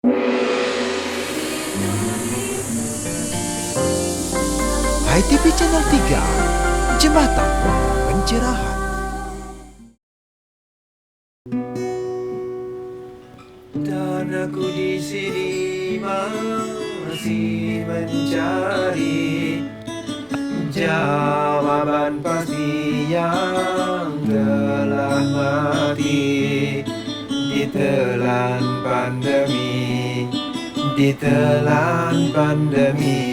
Hai TV Channel 3, Jembatan Pencerahan. Dan aku di sini masih mencari jawaban pasti yang telah mati ditelan pandemi, ditelan pandemi.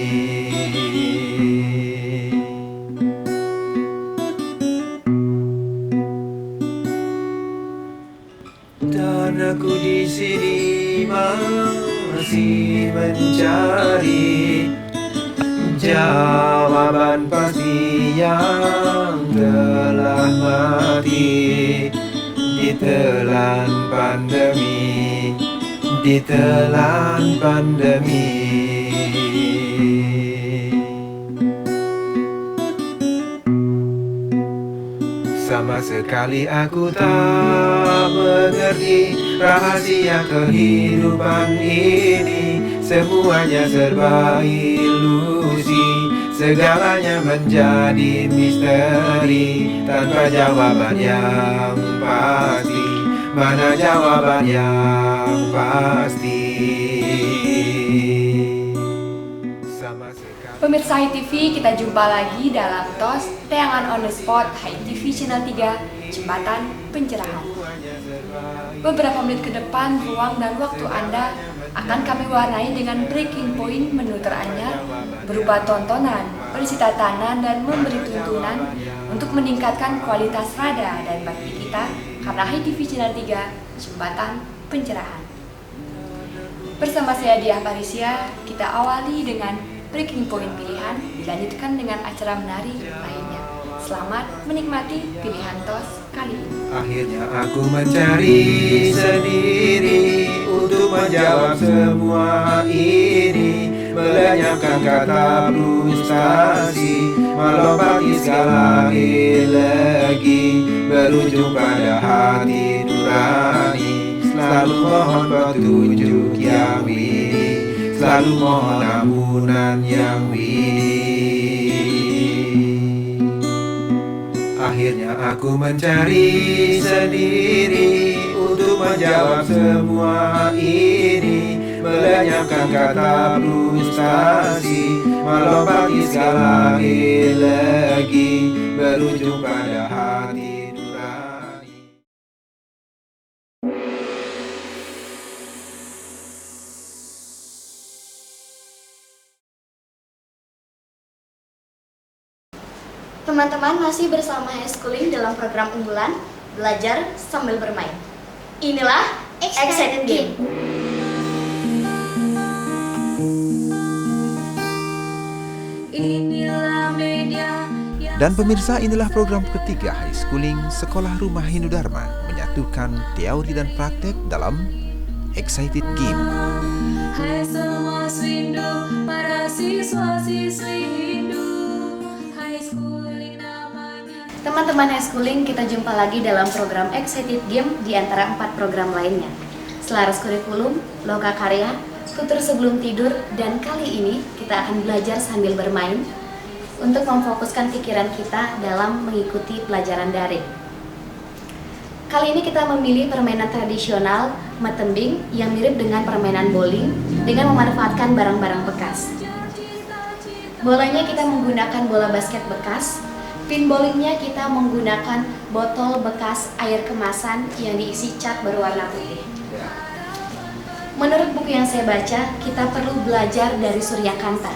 Dan aku di sini masih mencari jawaban pasti yang telah mati ditelan pandemi, ditelan pandemi. Sama sekali aku tak mengerti rahasia kehidupan ini. Semuanya serba ilusi, segalanya menjadi misteri tanpa jawaban yang pasti. Mana jawaban yang pasti? Pemirsa Hai TV, kita jumpa lagi dalam TOS Tayangan On The Spot Hai TV Channel 3, Jembatan Pencerahan. Beberapa menit ke depan, ruang dan waktu Anda akan kami warnai dengan breaking point menu teranyar berupa tontonan, berisi tatanan, dan memberi tuntunan untuk meningkatkan kualitas rada dan bakti kita karena Hai TV Channel 3, Jembatan Pencerahan. Bersama saya Diah Parisia, kita awali dengan breaking point pilihan, dilanjutkan dengan acara menarik lainnya. Selamat menikmati pilihan TOS kali ini. Akhirnya aku mencari sendiri untuk menjawab semua ini, melenyapkan kata frustasi, melompati segala lagi, berujung pada hati nurani. Selalu mohon petunjuk yang widi, selalu mohon ampunan yang widi. Akhirnya aku mencari sendiri untuk menjawab semua ini, melenyapkan kata frustasi, melompati segala lagi, berujung pada hati nurani. Teman-teman masih bersama Schooling dalam program unggulan Belajar Sambil Bermain. Inilah Excited Game. Dan pemirsa, inilah program ketiga High Schooling Sekolah Rumah Hindu Dharma, menyatukan teori dan praktek dalam Excited Game. Hai semua Swindu, para siswa-siswi Hindu, High Schooling namanya. Teman-teman Schooling, kita jumpa lagi dalam program Excited Game di antara 4 program lainnya. Selaras kurikulum, loka karya, tutur sebelum tidur, dan kali ini kita akan belajar sambil bermain untuk memfokuskan pikiran kita dalam mengikuti pelajaran daring. Kali ini kita memilih permainan tradisional matembing yang mirip dengan permainan bowling dengan memanfaatkan barang-barang bekas. Bolanya kita menggunakan bola basket bekas, pin bowlingnya kita menggunakan botol bekas air kemasan yang diisi cat berwarna putih. Menurut buku yang saya baca, kita perlu belajar dari Suryakanta,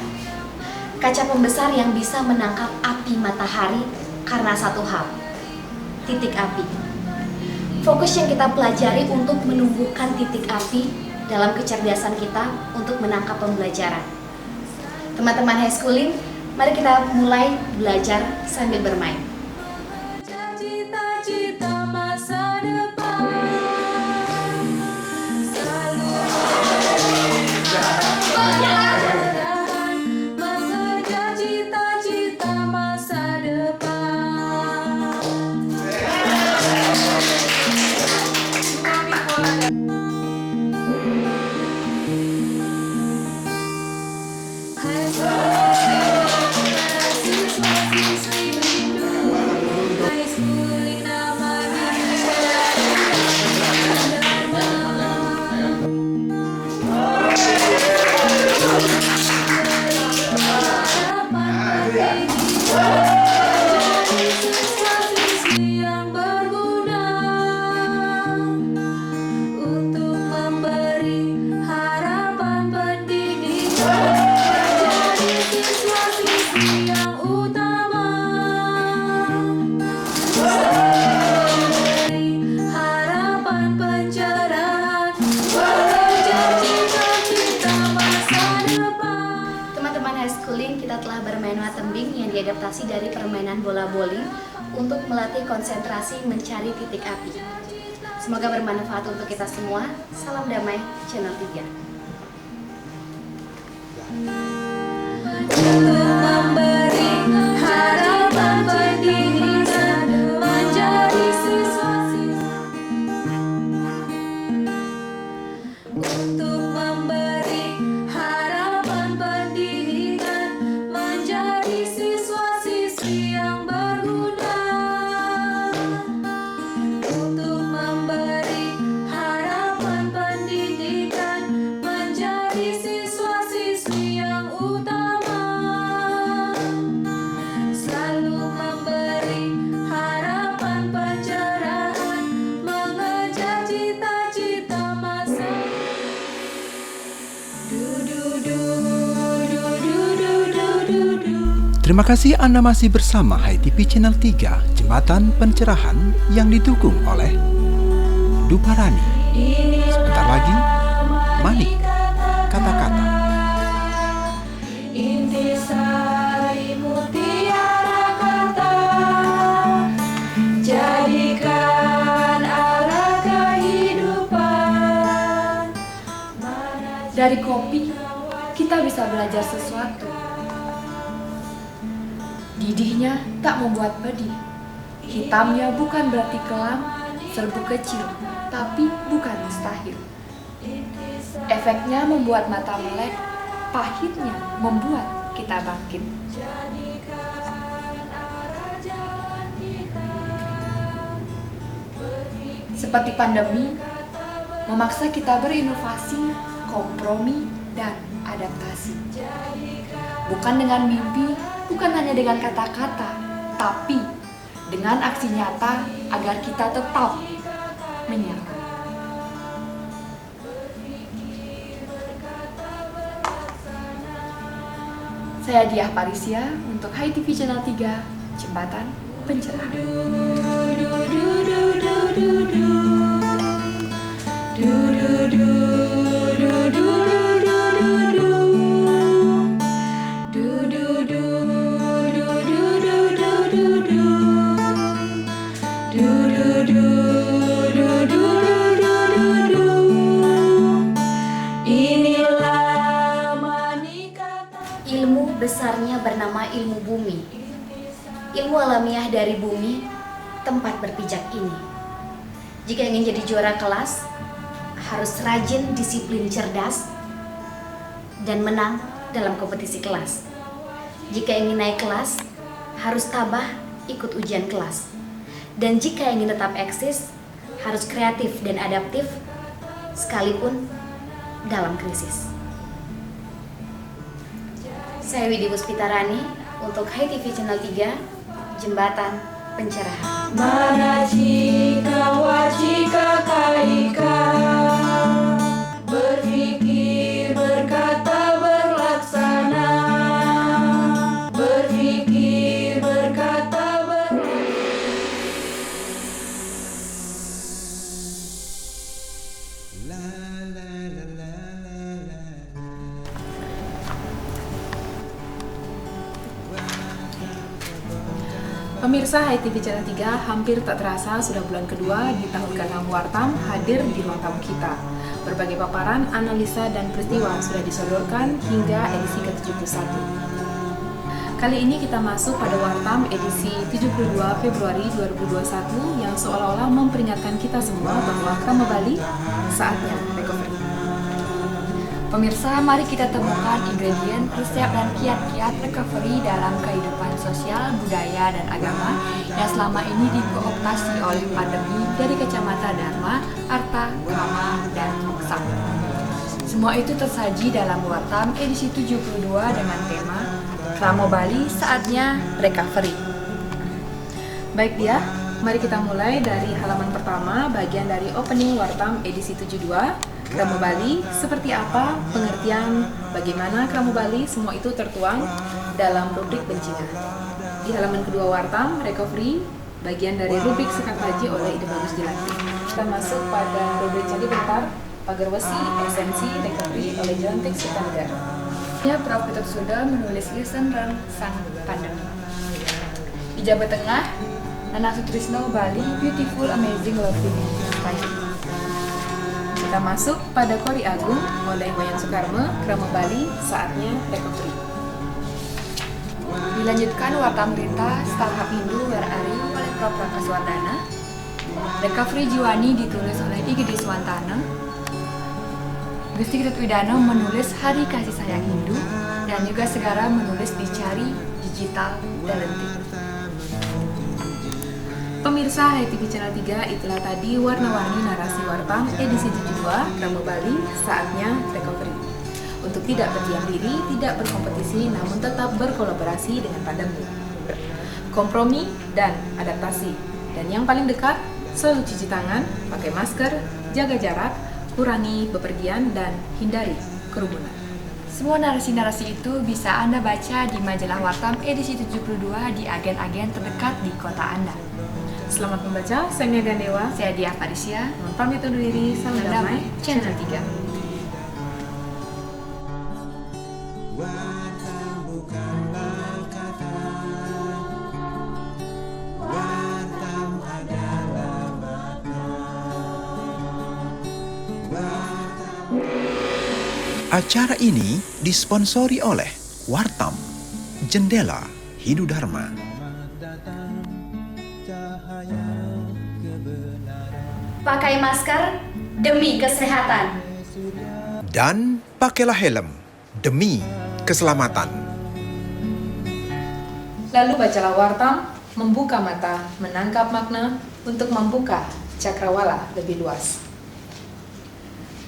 kaca pembesar yang bisa menangkap api matahari karena satu hal, titik api. Fokus yang kita pelajari untuk menumbuhkan titik api dalam kecerdasan kita untuk menangkap pembelajaran. Teman-teman High Schooling, mari kita mulai belajar sambil bermain. Cita-cita masa depan selalu mengejar cita-cita masa depan. wahana tembing yang diadaptasi dari permainan bola bowling untuk melatih konsentrasi mencari titik api. Semoga bermanfaat untuk kita semua. Salam damai Channel 3. Memberi harapan pendidikan menjadi siswa-siswa, untuk memberi harapan pendidikan menjadi siswa-siswi yang berguna, untuk memberi harapan pendidikan menjadi siswa-siswi yang utama, selalu memberi harapan pencerahan, mengejar cita-cita masa. Terima kasih Anda masih bersama HiTV Channel 3, Jembatan Pencerahan yang didukung oleh Duparani. Sebentar lagi, Manik, kata-kata. Intisari mutiara kata, jadikan arah kehidupan. Dari kopi, kita bisa belajar sesuatu. Didihnya tak membuat pedih. Hitamnya bukan berarti kelam, serbuk kecil, tapi bukan mustahil. Efeknya membuat mata melek, pahitnya membuat kita bangkit. Seperti pandemi, memaksa kita berinovasi, kompromi, dan adaptasi. Bukan dengan mimpi, bukan hanya dengan kata-kata, tapi dengan aksi nyata agar kita tetap menyapa. Saya Diah Parisia untuk HiTV Channel 3, Jembatan Pencerahan. Ilmu besarnya bernama ilmu bumi. Ilmu alamiah dari bumi, tempat berpijak ini. Jika ingin jadi juara kelas, harus rajin, disiplin, cerdas, dan menang dalam kompetisi kelas. Jika ingin naik kelas, harus tabah, ikut ujian kelas. Dan jika ingin tetap eksis, harus kreatif dan adaptif, sekalipun dalam krisis. Saya Widi Puspitarani untuk HiTV Channel 3, Jembatan Pencerahan. Mana jika wajika kaika, berpikir, berkata, berlaksana, berpikir, berkata, Pemirsa HiTV Channel 3, hampir tak terasa sudah bulan kedua di tahun ke-6 Wartam hadir di ruang tamu kita. Berbagai paparan, analisa, dan peristiwa sudah disodorkan hingga edisi ke-71. Kali ini kita masuk pada Wartam edisi 72 Februari 2021 yang seolah-olah memperingatkan kita semua bahwa Krama Bali saatnya recovery. Pemirsa, mari kita temukan ingredien, resep, dan kiat-kiat recovery dalam kehidupan sosial, budaya, dan agama yang selama ini dikooptasi oleh pandemi dari kacamata Dharma, Arta, Kama, dan Moksa. Semua itu tersaji dalam Wartam edisi 72 dengan tema Krama Bali saatnya recovery. Baik dia, mari kita mulai dari halaman pertama, bagian dari opening Wartam edisi 72. Krama Bali, seperti apa, pengertian, bagaimana Krama Bali, semua itu tertuang dalam rubrik Bencina. Di halaman kedua Wartam, recovery, bagian dari rubrik Sekat Haji oleh Ide Bagus Dilantik. Kita masuk pada rubrik Candi Bentar, Pagar Wesi, esensi, recovery oleh Jelantik Sutanegara. Prof. Sudah menulis lisan Sang Pandemi. Di Jawa Tengah, Nanang Sutrisno Bali, Beautiful, Amazing, Lovely, Inspiring. Kita masuk pada Kori Agung, oleh Wayan Soekarno, Krama Bali, saatnya recovery. Dilanjutkan Wartam Berita, Startup Hindu, Where Are You, oleh Prof. Raka Suwardana. Recovery Jiwani ditulis oleh IGD Swantana. Gusti Ketut Widano menulis Hari Kasih Sayang Hindu, dan juga Segara menulis Dicari Digital Talented. Pemirsa HTV Channel 3, itulah tadi warna-warni narasi Wartam edisi 72 Krama Bali, saatnya recovery. Untuk tidak berdiam diri, tidak berkompetisi, namun tetap berkolaborasi dengan pandemi. Kompromi dan adaptasi. Dan yang paling dekat, selalu cuci tangan, pakai masker, jaga jarak, kurangi bepergian, dan hindari kerumunan. Semua narasi-narasi itu bisa Anda baca di majalah Wartam edisi 72 di agen-agen terdekat di kota Anda. Selamat membaca, saya Mia Gandewa. Saya Diah Parisya. Mohon pamit undur diri, salam damai, Channel 3. Wartam bukanlah kata, wartam adalah makna. Acara ini disponsori oleh Wartam, Jendela Hindu Dharma. Pakai masker demi kesehatan. Dan pakailah helm demi keselamatan. Lalu bacalah Wartam, membuka mata, menangkap makna, untuk membuka cakrawala lebih luas.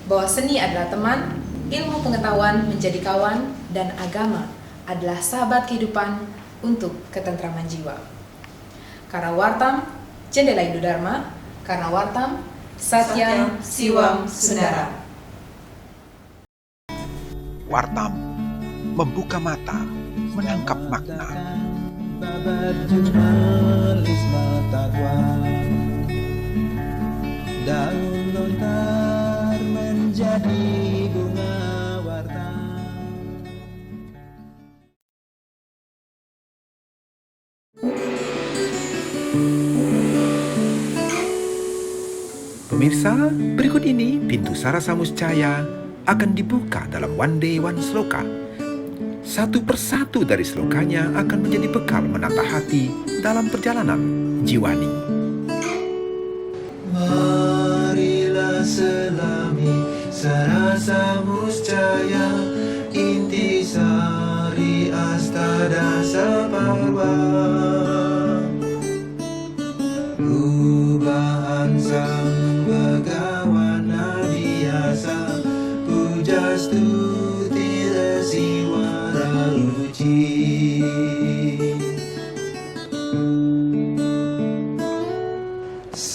Bahwa seni adalah teman, ilmu pengetahuan menjadi kawan, dan agama adalah sahabat kehidupan untuk ketentraman jiwa. Karena Wartam, Jendela Hindu Dharma, karena Wartam, Satya Siwam Sundara. Wartam, membuka mata, menangkap makna. Babat jurnalis Taqwa, daun lontar menjadi bunga wartam. Pemirsa, berikut ini pintu Sarasa Muscaya akan dibuka dalam One Day One Sloka. Satu persatu dari slokanya akan menjadi bekal menata hati dalam perjalanan jiwani. Marilah selami Sarasa Muscaya, intisari astada saparwa. Rubahan sang Bagawana biasa, pujastuti resi wararuci.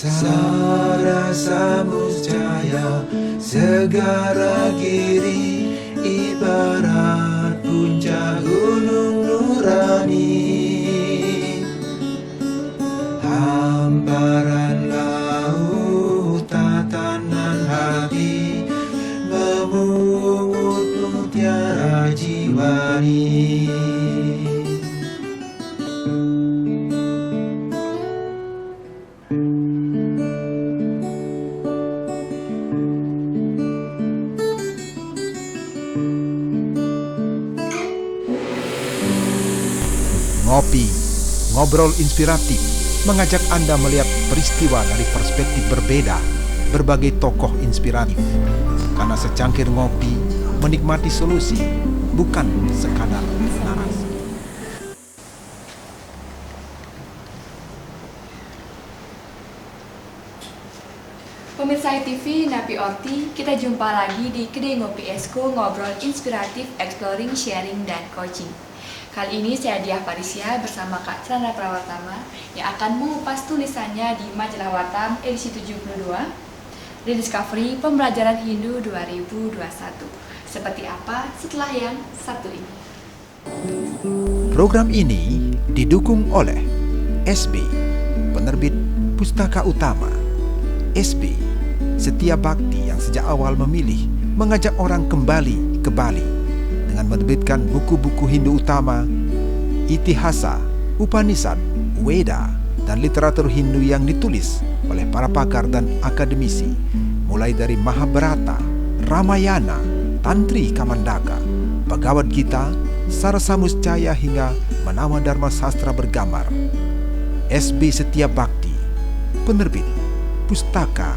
Sarasa Muscaya, segara kiri, ibarat puncak gunung nurani. Hamparan laut, tatanan hati, memungut mutiara jiwani. Ngopi, ngobrol inspiratif, mengajak Anda melihat peristiwa dari perspektif berbeda, berbagai tokoh inspiratif. Karena secangkir ngopi, menikmati solusi, bukan sekadar narasi. Pemirsa ITV, Napi Orti, kita jumpa lagi di Kedai Ngopi Esko, ngobrol inspiratif, exploring, sharing, dan coaching. Kali ini saya Diah Parisya bersama Kak Chandra Prawatama yang akan mengupas tulisannya di majalah Wartam edisi 72, Rediscovery Pembelajaran Hindu 2021. Seperti apa setelah yang satu ini? Program ini didukung oleh SB, penerbit Pustaka Utama. SB, setia bakti yang sejak awal memilih mengajak orang kembali ke Bali dengan menerbitkan buku-buku Hindu utama, Itihasa, Upanishad, Weda, dan literatur Hindu yang ditulis oleh para pakar dan akademisi, mulai dari Mahabharata, Ramayana, Tantri Kamandaka, Bhagavad Gita, Sarasamuscaya hingga Manawa Dharma Sastra bergambar. SB Setia Bakti, penerbit Pustaka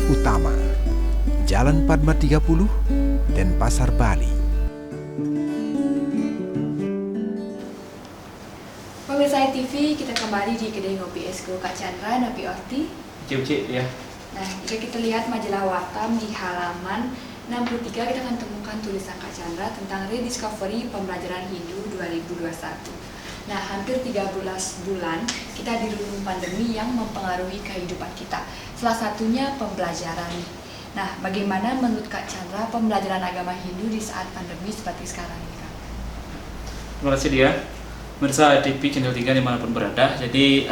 Utama, Jalan Padma 30, Denpasar, Bali. Pemirsa TV, kita kembali di kedai ngopi Esko Kak Chandra, Napi Orti. Cip-cip ya. Nah, jika kita lihat majalah Wartam di halaman 63, kita akan temukan tulisan Kak Chandra tentang rediscovery pembelajaran Hindu 2021. Nah, hampir 13 bulan kita dirundung pandemi yang mempengaruhi kehidupan kita. Salah satunya pembelajaran. Nah, bagaimana menurut Kak Chandra pembelajaran agama Hindu di saat pandemi seperti sekarang ini, Kak? Terima kasih dia. Pemirsa TV Channel 3 dimanapun berada. Jadi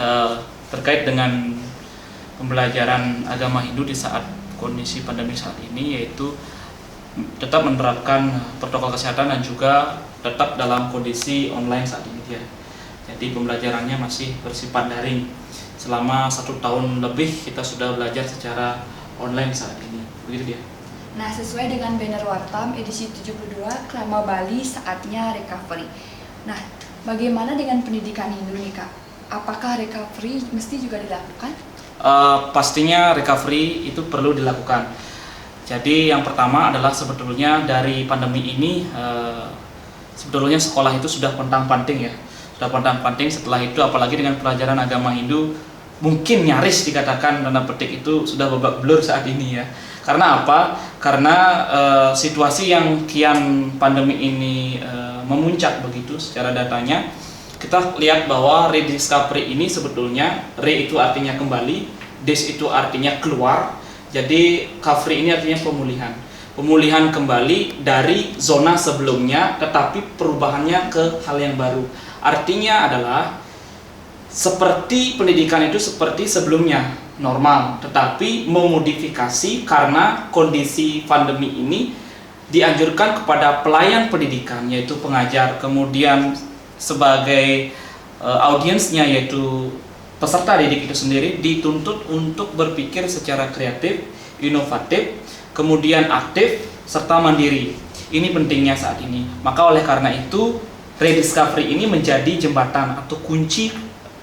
terkait dengan pembelajaran agama Hindu di saat kondisi pandemi saat ini, yaitu tetap menerapkan protokol kesehatan dan juga tetap dalam kondisi online saat ini dia. Jadi pembelajarannya masih bersifat daring. Selama 1 tahun lebih kita sudah belajar secara online saat ini. Begitu dia. Nah, sesuai dengan banner Wartam edisi 72, Krama Bali saatnya recovery. Nah, bagaimana dengan pendidikan Hindu nih, Kak? Apakah recovery mesti juga dilakukan? Pastinya recovery itu perlu dilakukan. Jadi yang pertama adalah sebetulnya dari pandemi ini sebetulnya sekolah itu sudah pontang-panting ya. Sudah pontang-panting. Setelah itu apalagi dengan pelajaran agama Hindu mungkin nyaris dikatakan tanda petik itu sudah babak belur saat ini ya. Karena apa? Karena situasi yang kian pandemi ini memuncak begitu secara datanya, kita lihat bahwa rediscovery ini sebetulnya re itu artinya kembali, des itu artinya keluar. Jadi recovery ini artinya pemulihan kembali dari zona sebelumnya, tetapi perubahannya ke hal yang baru. Artinya adalah seperti pendidikan itu seperti sebelumnya normal, tetapi memodifikasi karena kondisi pandemi ini dianjurkan kepada pelayan pendidikan yaitu pengajar, kemudian sebagai audiensnya yaitu peserta didik itu sendiri dituntut untuk berpikir secara kreatif, inovatif, kemudian aktif serta mandiri. Ini pentingnya saat ini. Maka oleh karena itu rediscovery ini menjadi jembatan atau kunci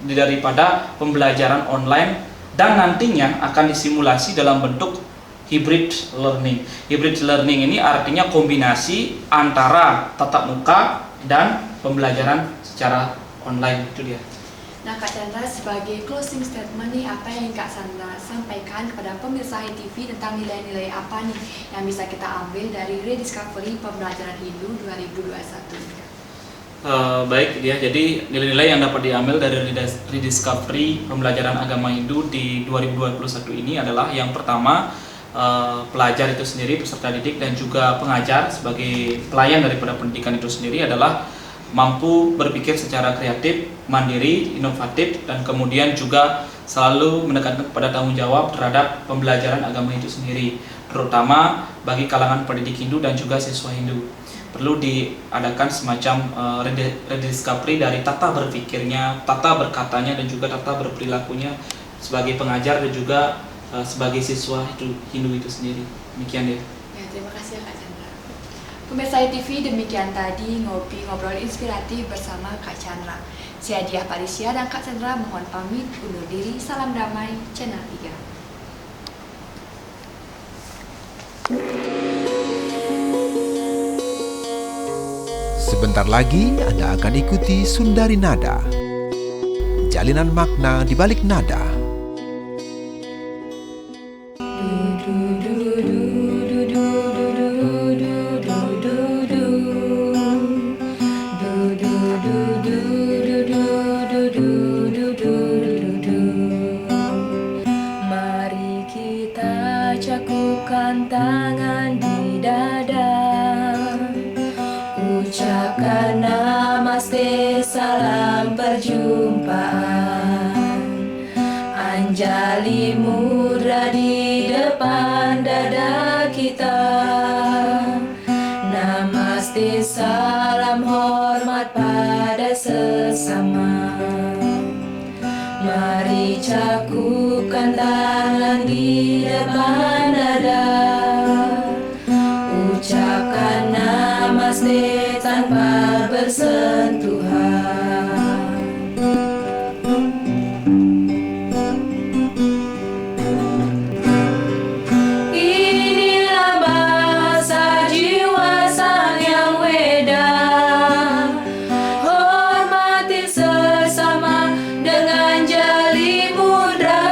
daripada pembelajaran online dan nantinya akan disimulasi dalam bentuk hybrid learning. Hybrid learning ini artinya kombinasi antara tatap muka dan pembelajaran secara online, itu dia. Nah, Kak Chandra, sebagai closing statement nih, apa yang Kak Chandra sampaikan kepada pemirsa HiTV tentang nilai-nilai apa nih yang bisa kita ambil dari rediscovery pembelajaran Hindu 2021? Baik dia, jadi nilai-nilai yang dapat diambil dari rediscovery pembelajaran agama Hindu di 2021 ini adalah yang pertama, pelajar itu sendiri, peserta didik dan juga pengajar sebagai pelayan daripada pendidikan itu sendiri adalah mampu berpikir secara kreatif, mandiri, inovatif, dan kemudian juga selalu menekankan kepada tanggung jawab terhadap pembelajaran agama itu sendiri, terutama bagi kalangan pendidik Hindu dan juga siswa Hindu. Perlu diadakan semacam rediscovery dari tata berpikirnya, tata berkatanya, dan juga tata berperilakunya sebagai pengajar dan juga sebagai siswa Hindu itu sendiri. Demikian ya. Ya, terima kasih ya Kak Chandra. Pemirsa TV, demikian tadi ngobrol inspiratif bersama Kak Chandra. Saya Diah Parisya dan Kak Chandra mohon pamit undur diri. Salam damai, Channel 3. Sebentar lagi Anda akan ikuti Sundari Nada, jalinan makna di balik nada. Mari kita cakupkan tangan di dada, ucapkan namaste, salam perjumpaan. Anjali mudra di depan dada kita. Namaste. Namaste, salam hormat pada sesama. Mari cakupkan tangan di depan dada, ucapkan namaste tanpa bersentuhan. Inilah bahasa jiwa sang yang weda, hormati sesama dengan jali mudra.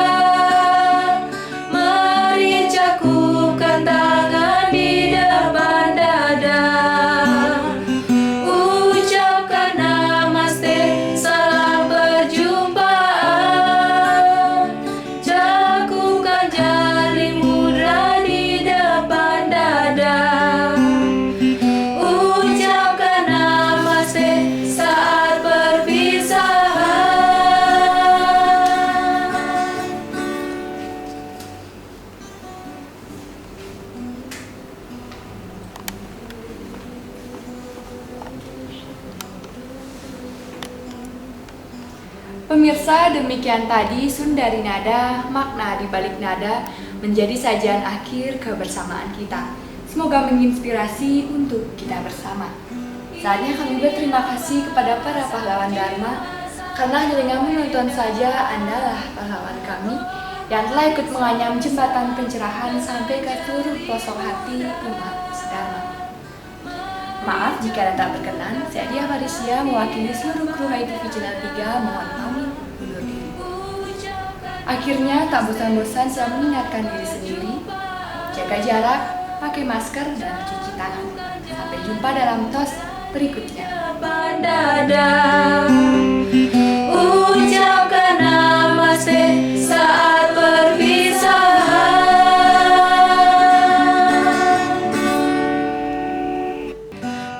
Mari cakupkan tangan di depan dada, ucapkan namaste, salam perjumpaan. Cakupkan jari mudra di depan dada, ucapkan namaste saat perpisahan. Pemirsa, demikian tadi Sundari Nada, makna di balik nada, menjadi sajian akhir kebersamaan kita. Semoga menginspirasi untuk kita bersama. Saatnya kami berterima kasih kepada para pahlawan Dharma, karena dengan menonton saja Anda lah pahlawan kami yang telah ikut menganyam jembatan pencerahan sampai ke seluruh pelosok hati umat Dharma. Maaf jika Anda tak berkenan, saya Dia Marisia mewakili seluruh kru HiTV Channel 3 mohon pamit undur diri. Akhirnya tak bosan-bosan saya mengingatkan diri sendiri, jaga jarak, pakai masker, dan cuci tangan. Sampai jumpa dalam tos berikutnya. Dada, ucapkan namaste saat perpisahan.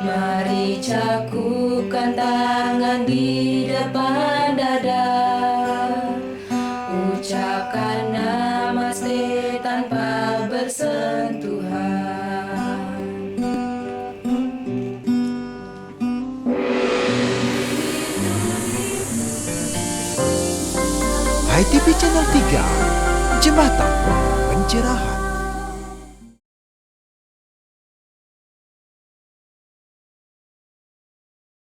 Mari cakupkan tangan di depan dada, ucapkan namaste tanpa bersentuhan. HiTV Channel 3, Jembatan Pencerahan.